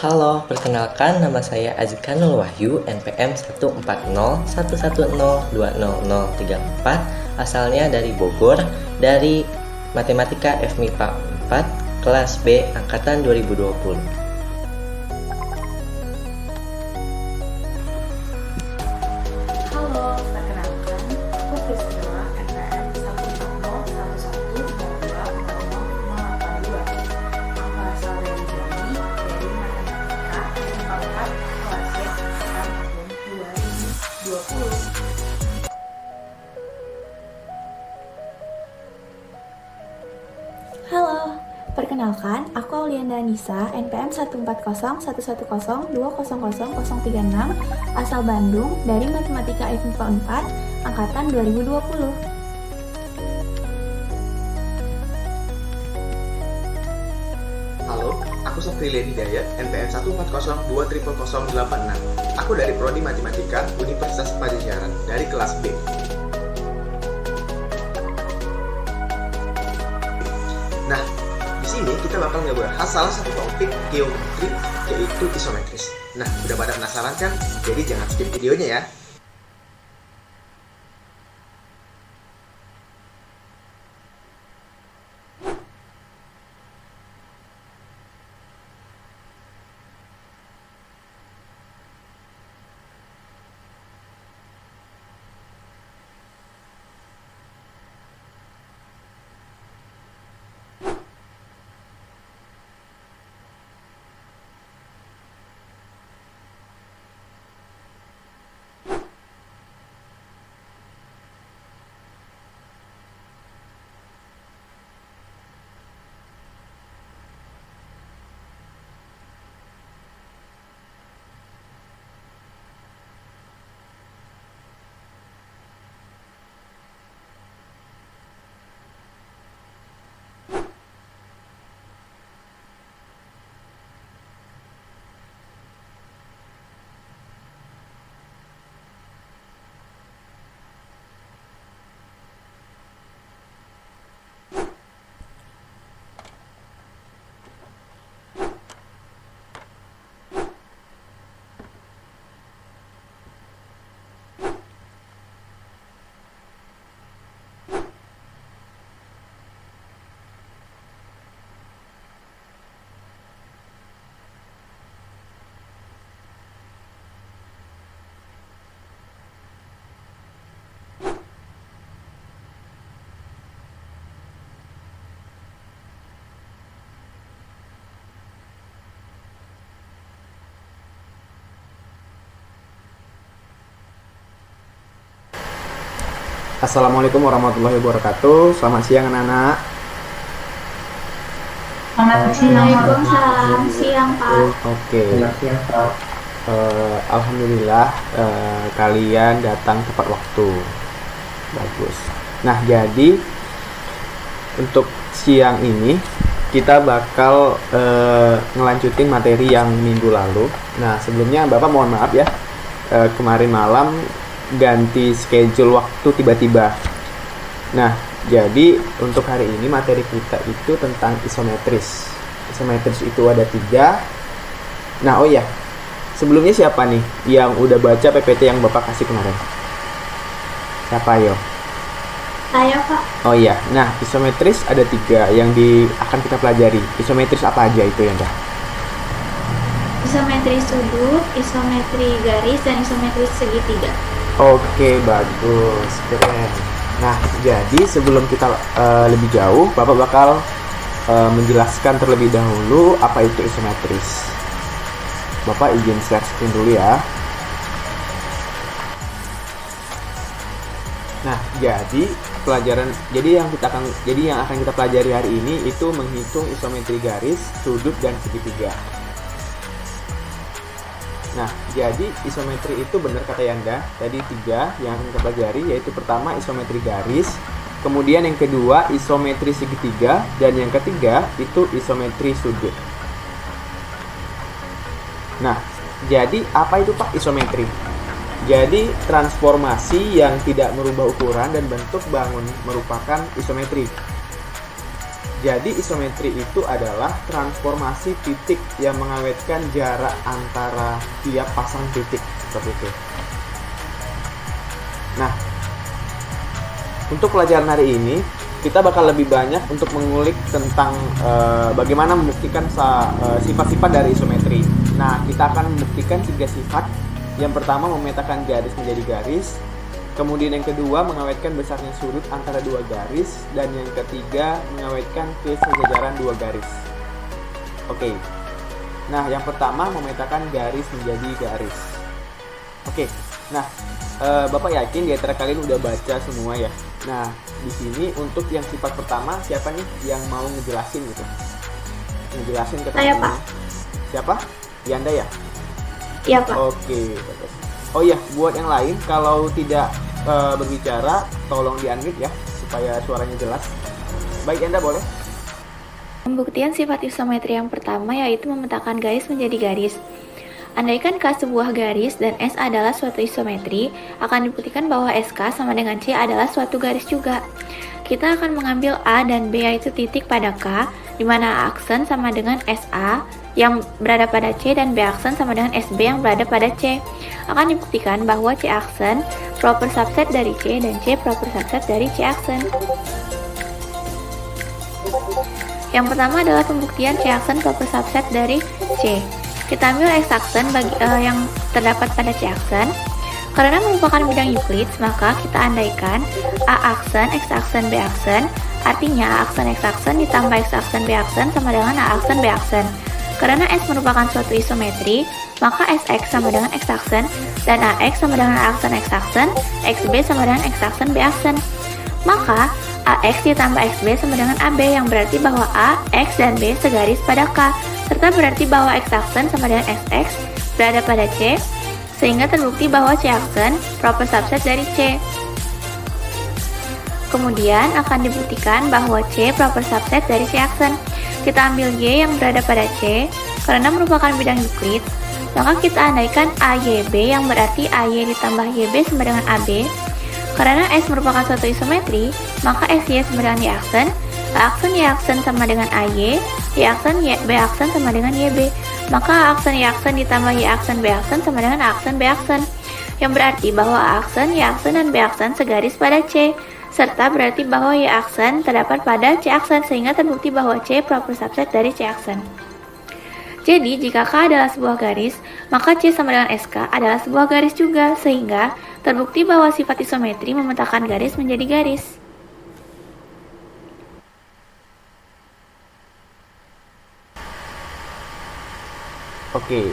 Halo, perkenalkan nama saya Azkanul Wahyu, NPM 14011020034, asalnya dari Bogor, dari Matematika FMIPA 4, kelas B, Angkatan 2020. Halo, perkenalkan, aku Priscilla, NPM 14011020082. Aku asal dari Jambi, dari Matematika FMIPA 4, kelas C, angkatan tahun 2020. Halo, perkenalkan, aku Aulianda Nisa, NPM 1401110200036, asal Bandung, dari Matematika FMIPA 4, Angkatan 2020. Halo, aku Sofrilia Hidayat, NPM 140200086. Aku dari Prodi Matematika Universitas Pajajaran, dari kelas B. Nah, di sini kita bakal ngebahas salah satu topik geometri, yaitu isometris. Nah, udah pada penasaran kan? Jadi jangan skip videonya ya. Assalamualaikum warahmatullahi wabarakatuh. Selamat siang anak-anak. Waalaikumsalam, siang Pak. Oke. Alhamdulillah kalian datang tepat waktu. Bagus. Nah, jadi untuk siang ini kita bakal ngelanjutin materi yang minggu lalu. Nah, sebelumnya Bapak mohon maaf ya, kemarin malam ganti schedule waktu tiba-tiba. Nah, jadi untuk hari ini materi kita itu tentang isometris. Isometris itu ada 3. Nah, oh ya, sebelumnya siapa nih yang udah baca PPT yang Bapak kasih kemarin? Siapa yo? Saya Pak. Oh iya, nah isometris ada 3 yang akan kita pelajari. Isometris apa aja itu ya, Dah? Isometri sudut, isometri garis, dan isometri segitiga. Oke, bagus, keren. Nah, jadi sebelum kita lebih jauh, Bapak bakal menjelaskan terlebih dahulu apa itu isometris. Bapak izin share screen dulu ya. Nah, jadi yang akan kita pelajari hari ini itu menghitung isometri garis, sudut, dan segitiga. Nah, jadi isometri itu benar kata Yanda, tadi 3 yang akan kita pelajari, yaitu pertama isometri garis, kemudian yang kedua isometri segitiga, dan yang ketiga itu isometri sudut. Nah, jadi apa itu Pak isometri? Jadi transformasi yang tidak merubah ukuran dan bentuk bangun merupakan isometri. Jadi isometri itu adalah transformasi titik yang mengawetkan jarak antara tiap pasang titik seperti itu. Nah, untuk pelajaran hari ini kita bakal lebih banyak untuk mengulik tentang bagaimana membuktikan sifat-sifat dari isometri. Nah, kita akan membuktikan 3 sifat. Yang pertama, memetakan garis menjadi garis. Kemudian yang kedua, mengawetkan besarnya sudut antara 2 garis. Dan yang ketiga, mengawetkan kesejajaran 2 garis. Oke. Nah, yang pertama, memetakan garis menjadi garis. Oke. Nah, Bapak yakin di antara kalian udah baca semua ya? Nah, di sini untuk yang sifat pertama, siapa nih yang mau ngejelasin gitu? Ngejelasin ke Saya, teman-teman. Pak. Siapa? Yanda ya? Iya, Pak. Oke, bagus. Oh iya, buat yang lain kalau tidak berbicara, tolong di-unmute ya, supaya suaranya jelas. Baik, Yanda boleh? Pembuktian sifat isometri yang pertama yaitu memetakan garis menjadi garis. Andaikan K sebuah garis dan S adalah suatu isometri, akan dibuktikan bahwa SK sama dengan C adalah suatu garis juga. Kita akan mengambil A dan B yaitu titik pada K, di mana A aksen sama dengan SA yang berada pada C dan B aksen sama dengan SB yang berada pada C. Akan dibuktikan bahwa C aksen proper subset dari C dan C proper subset dari C aksen. Yang pertama adalah pembuktian C aksen proper subset dari C. Kita ambil X aksen yang terdapat pada C aksen. Karena merupakan bidang Euclid, maka kita andaikan A aksen, X aksen, B aksen. Artinya A aksen, X aksen ditambah X aksen, B aksen sama dengan A aksen, B aksen. Karena S merupakan suatu isometri, maka SX sama dengan X aksen, dan AX sama dengan A aksen, X aksen, XB sama dengan X aksen, B aksen. Maka AX ditambah XB sama dengan AB, yang berarti bahwa A, X, dan B segaris pada K, serta berarti bahwa X aksen sama dengan SX berada pada C, sehingga terbukti bahwa C aksen proper subset dari C. Kemudian akan dibuktikan bahwa C proper subset dari C aksen. Kita ambil Y yang berada pada C, karena merupakan bidang Euclid, maka kita andaikan AYB yang berarti AY ditambah YB sama dengan AB. Karena S merupakan suatu isometri, maka SY sama dengan Y aksen, A aksen Y aksen sama dengan AY, Y aksen B aksen sama dengan YB. Maka A aksen Y aksen ditambah Y aksen B aksen sama dengan A aksen B aksen, yang berarti bahwa A aksen, Y aksen, dan B aksen segaris pada C, serta berarti bahwa Y aksen terdapat pada C aksen, sehingga terbukti bahwa C proper subset dari C aksen. Jadi, jika K adalah sebuah garis, maka C sama dengan SK adalah sebuah garis juga, sehingga terbukti bahwa sifat isometri memetakan garis menjadi garis. Oke,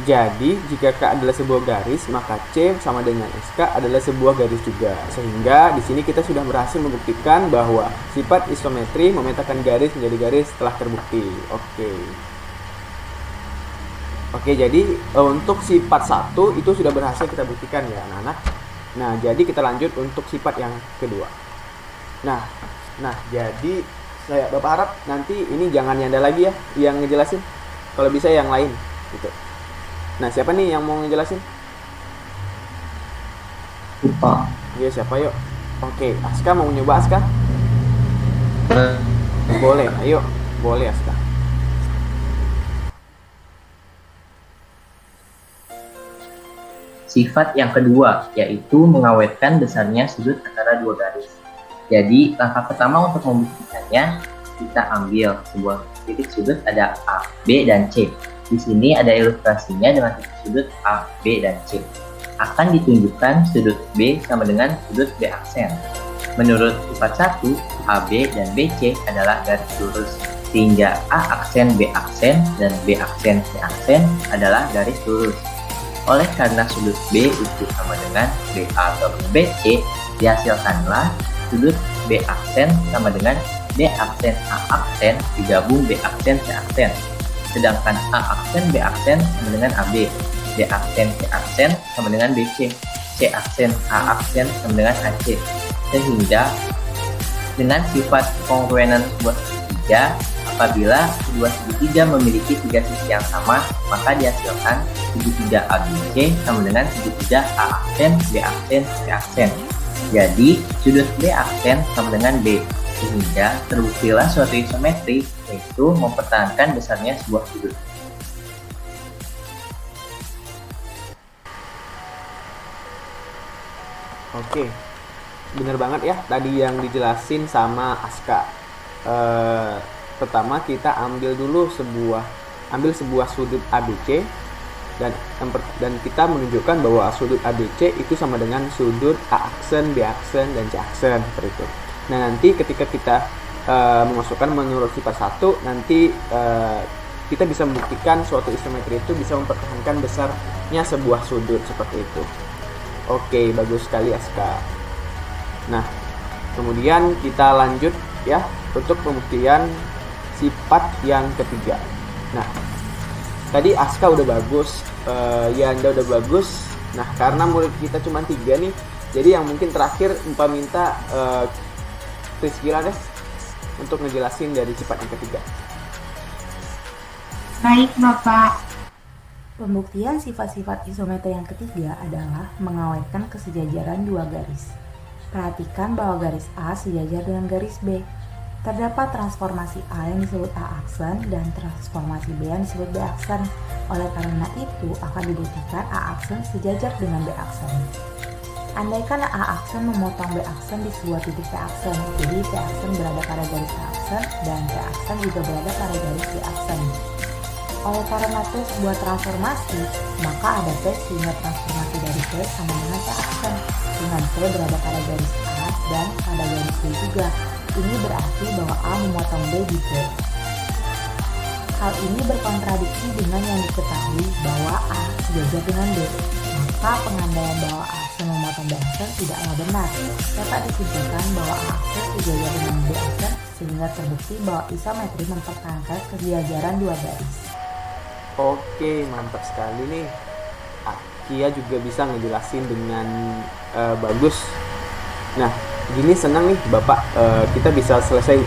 jadi jika K adalah sebuah garis, maka C sama dengan SK adalah sebuah garis juga. Sehingga di sini kita sudah berhasil membuktikan bahwa sifat isometri memetakan garis menjadi garis telah terbukti. Oke, jadi untuk sifat 1 itu sudah berhasil kita buktikan ya anak-anak. Nah, jadi kita lanjut untuk sifat yang kedua. Nah, jadi Bapak harap nanti ini jangan Yanda lagi ya yang ngejelasin. Kalau bisa yang lain gitu. Nah, siapa nih yang mau ngejelasin? Lupa. Iya, siapa yuk? Oke, Aska mau nyoba Aska? Boleh, ayo. Boleh Aska. Sifat yang kedua yaitu mengawetkan besarnya sudut antara 2 garis. Jadi, langkah pertama untuk membuktikannya, kita ambil sebuah titik sudut ada A, B, dan C. Di sini ada ilustrasinya dengan titik sudut A, B, dan C. Akan ditunjukkan sudut B sama dengan sudut B aksen. Menurut sifat 1, AB dan BC adalah garis lurus, sehingga A aksen, B aksen, dan B aksen, C aksen adalah garis lurus. Oleh karena sudut B itu sama dengan BA atau BC, dihasilkanlah sudut B aksen sama dengan B aksen A aksen digabung B aksen C aksen. Sedangkan A aksen B aksen sama dengan AB, B aksen C aksen sama dengan BC, C aksen A aksen sama dengan AC. Sehingga dengan sifat kongruenan sebuah segitiga, apabila sebuah segitiga memiliki 3 sisi yang sama, maka dihasilkan segitiga ABC sama dengan segitiga A aksen, B aksen, C aksen. Jadi sudut B aksen sama dengan B, sehingga terbuktilah suatu isometri, yaitu mempertahankan besarnya sebuah sudut. Oke, bener banget ya tadi yang dijelasin sama Aska. Pertama kita ambil sebuah sudut ABC dan kita menunjukkan bahwa sudut ABC itu sama dengan sudut A aksen, B aksen, dan C aksen seperti itu. Nah, nanti ketika kita memasukkan menurut sifat 1, nanti kita bisa membuktikan suatu isometri itu bisa mempertahankan besarnya sebuah sudut seperti itu. Oke, bagus sekali Aska. Nah, kemudian kita lanjut ya untuk pembuktian sifat yang ketiga. Nah, tadi Aska udah bagus, Yanda udah bagus. Nah, karena murid kita cuma 3 nih, jadi yang mungkin terakhir Empa minta Priscila deh untuk ngejelasin dari sifat yang ketiga. Baik, Bapak. Pembuktian sifat-sifat isometri yang ketiga adalah mengawetkan kesejajaran dua garis. Perhatikan bahwa garis A sejajar dengan garis B. Terdapat transformasi A yang disebut A aksen dan transformasi B yang disebut B aksen. Oleh karena itu, akan dibuktikan A aksen sejajar dengan B aksen. Andaikan A aksen memotong B aksen di sebuah titik P aksen, jadi P aksen berada pada garis A aksen dan P aksen juga berada pada garis B aksen. Oleh karena P sebuah transformasi, maka ada P sehingga transformasi dari P sama dengan P aksen, dengan P berada pada garis A dan pada garis B juga. Ini berarti bahwa A memotong B di P. Hal ini berkontradiksi dengan yang diketahui bahwa A sejajar dengan B. Maka pengandaian bahwa A aksen memotong B aksen tidaklah benar. Dapat disimpulkan bahwa A aksen sejajar dengan B aksen sehingga terbukti bahwa isometri mempertahankan kesejajaran dua garis. Oke, mantap sekali nih. Kia juga bisa ngejelasin dengan bagus. Nah, gini senang nih Bapak, kita bisa selesai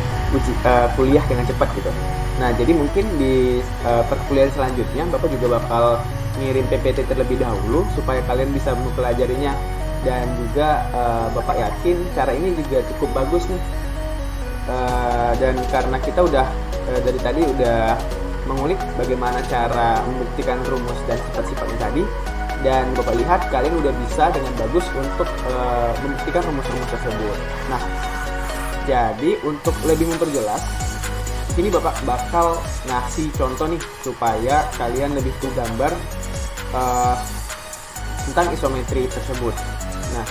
kuliah dengan cepat gitu. Nah, jadi mungkin di perkuliahan selanjutnya Bapak juga bakal ngirim PPT terlebih dahulu supaya kalian bisa mempelajarinya. Dan juga Bapak yakin cara ini juga cukup bagus nih. Dan karena kita udah dari tadi udah mengulik bagaimana cara membuktikan rumus dan sifat-sifatnya tadi, dan Bapak lihat kalian udah bisa dengan bagus untuk membuktikan rumus-rumus tersebut. Nah, jadi untuk lebih memperjelas, ini Bapak bakal ngasih contoh nih supaya kalian lebih tahu gambar tentang isometri tersebut. Nah,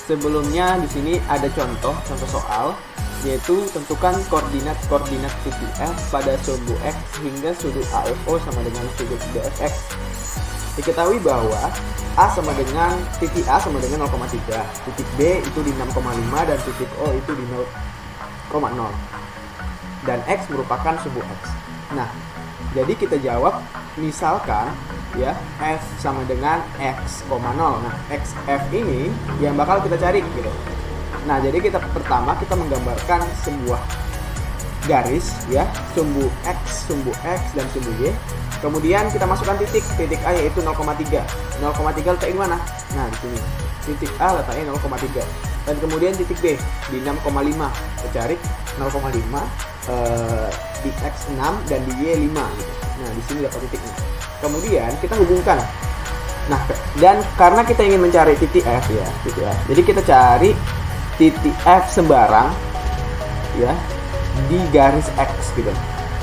sebelumnya di sini ada contoh soal, yaitu tentukan koordinat titik F pada sumbu X hingga sudut AFO sama dengan sudut BFX. Diketahui bahwa titik A sama dengan 0,3, titik B itu di 6,5 dan titik O itu di 0,0. Dan X merupakan sumbu X. Nah, jadi kita jawab misalkan ya F sama dengan X,0. Nah, XF ini yang bakal kita cari gitu. Nah, jadi pertama kita menggambarkan sebuah garis ya, sumbu X, dan sumbu Y. Kemudian kita masukkan titik A yaitu 0,3. 0,3 letaknya mana? Nah, di sini. Titik A letaknya 0,3. Dan kemudian titik B di 6,5. Kita cari 0,5 di X 6 dan di Y 5 gitu. Nah, di sini dapat titiknya. Kemudian kita hubungkan. Nah, dan karena kita ingin mencari titik F ya, titik F. Jadi kita cari titik F sembarang ya di garis X gitu.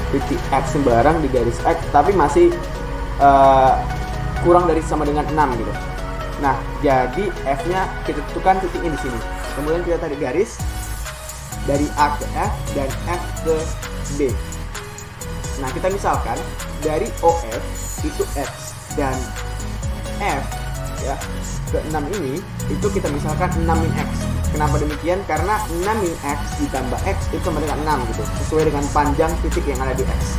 Titik F sembarang di garis X tapi masih kurang dari sama dengan 6 gitu. Nah, jadi F-nya kita tentukan titiknya di sini. Kemudian kita tarik garis dari A ke F dan F ke B. Nah, kita misalkan dari OF itu X dan F ya ke 6 ini itu kita misalkan 6 min X. Kenapa demikian? Karena 6 min X ditambah X itu sama dengan 6 gitu, sesuai dengan panjang titik yang ada di X.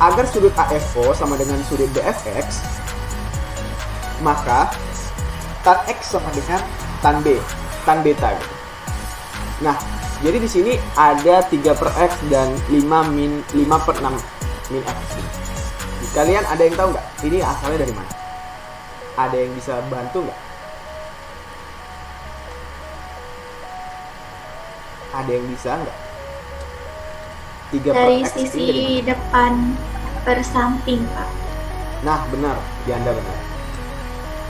Agar sudut AFO sama dengan sudut BFX, maka tan X sama dengan tan beta gitu. Nah, jadi di sini ada 3/X dan 5/6 min X. Kalian ada yang tahu nggak? Ini asalnya dari mana? Ada yang bisa bantu nggak? Ada yang bisa nggak? 3 per Dari X ini sisi dari mana? depan per samping, Pak. Nah, benar. Janda benar.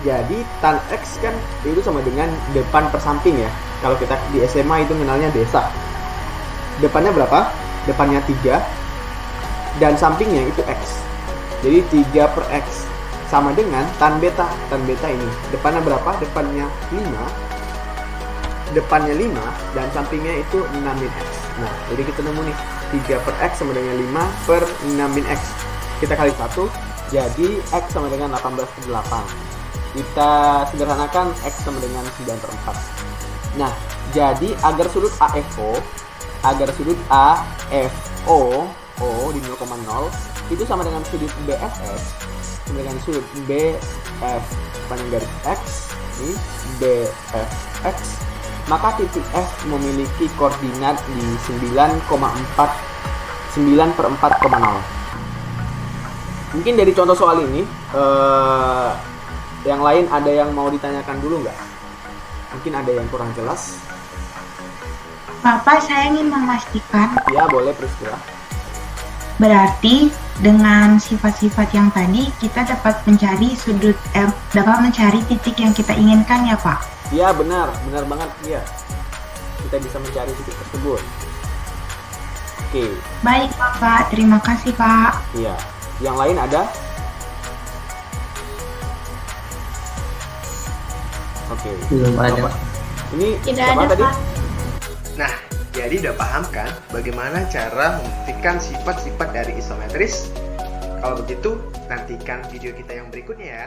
Jadi, tan X kan itu sama dengan depan per samping ya. Kalau kita di SMA itu kenalnya desa. Depannya berapa? Depannya 3. Dan sampingnya itu X. Jadi 3 per X. Sama dengan tan beta. Tan beta ini. Depannya berapa? Depannya 5. Depannya 5. Dan sampingnya itu 6 min X. Nah, jadi kita nemu nih. 3 per X sama dengan 5 per 6 min X. Kita kali 1. Jadi X sama dengan 18 per 8. Kita sederhanakan X sama dengan 9 per 4. Nah, jadi agar sudut AFO O di 0,0 itu sama dengan sudut BFX sama dengan sudut BF panjang garis X ini BFX, maka titik F memiliki koordinat di 9 per 4,0. Mungkin dari contoh soal ini yang lain ada yang mau ditanyakan dulu nggak? Mungkin ada yang kurang jelas. Bapak, saya ingin memastikan, Ya, boleh Priscilla. berarti dengan sifat-sifat yang tadi kita dapat mencari titik yang kita inginkan ya Pak? Ya, benar banget ya. Kita bisa mencari titik tersebut. Oke, Baik Bapak, terima kasih Pak. iya. Yang lain ada? Oke. Belum ada. Bapak. Ini Tidak siapa ada, tadi? Pak. Nah, jadi udah paham kan bagaimana cara membuktikan sifat-sifat dari isometris? Kalau begitu, nantikan video kita yang berikutnya ya.